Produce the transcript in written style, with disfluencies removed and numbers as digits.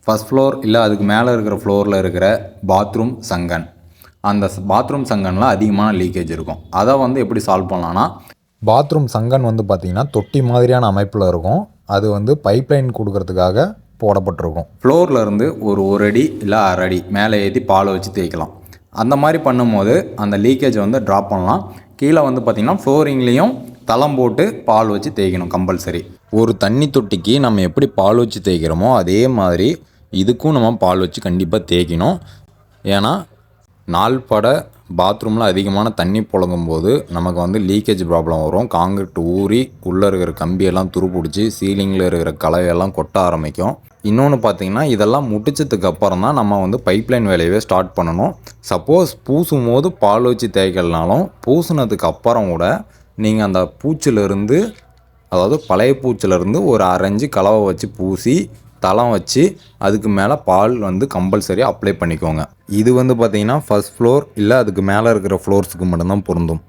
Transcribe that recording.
First floor இல்லை அதுக்கு மேலே இருக்கிற ஃப்ளோரில் இருக்கிற பாத்ரூம் சங்கன். அந்த பாத்ரூம் சங்கனில் அதிகமான லீக்கேஜ் இருக்கும். அதை வந்து எப்படி சால்வ் பண்ணலான்னா, பாத்ரூம் சங்கன் வந்து பார்த்திங்கன்னா தொட்டி மாதிரியான அமைப்பில் இருக்கும். அது வந்து பைப்லைன் கொடுக்கறதுக்காக போடப்பட்டிருக்கும். ஃப்ளோரில் இருந்து ஒரு அடி இல்லை 1/2 அடி மேலே ஏற்றி பால் வச்சு தேய்க்கலாம். அந்த மாதிரி பண்ணும்போது அந்த லீக்கேஜை வந்து ட்ராப் பண்ணலாம். கீழே வந்து பார்த்திங்கன்னா ஃப்ளோரிங்லேயும் தளம் போட்டு பால் வச்சு தேய்க்கணும் கம்பல்சரி. ஒரு தண்ணி தொட்டிக்கு நம்ம எப்படி பால் வச்சு தேய்க்கிறோமோ அதே மாதிரி இதுக்கும் நம்ம பால் வச்சு கண்டிப்பாக தேய்க்கணும். ஏன்னா நாள்பட பாத்ரூமில் அதிகமான தண்ணி புழங்கும் போது நமக்கு வந்து லீக்கேஜ் ப்ராப்ளம் வரும். காங்கிரீட் ஊறி உள்ளே இருக்கிற கம்பியெல்லாம் துருப்பிடிச்சி சீலிங்கில் இருக்கிற கலையெல்லாம் கொட்ட ஆரம்பிக்கும். இன்னொன்று பார்த்திங்கன்னா இதெல்லாம் முடிச்சதுக்கு அப்புறம் தான் நம்ம வந்து பைப்லைன் வேலையவே ஸ்டார்ட் பண்ணணும். சப்போஸ் பூசும் போது பால் வச்சு தேய்க்கலனாலும் பூசினதுக்கு அப்புறம் கூட நீங்கள் அந்த பூச்சிலேருந்து, அதாவது பழைய பூச்சிலேருந்து ஒரு 1/2 இன்ச்சு கலவை வச்சு பூசி தளம் வச்சு அதுக்கு மேலே பால் வந்து கம்பல்சரியாக அப்ளை பண்ணிக்கோங்க. இது வந்து பார்த்திங்கன்னா ஃபஸ்ட் ஃப்ளோர் இல்லை அதுக்கு மேலே இருக்கிற ஃப்ளோர்ஸுக்கு மட்டும்தான் பொருந்தும்.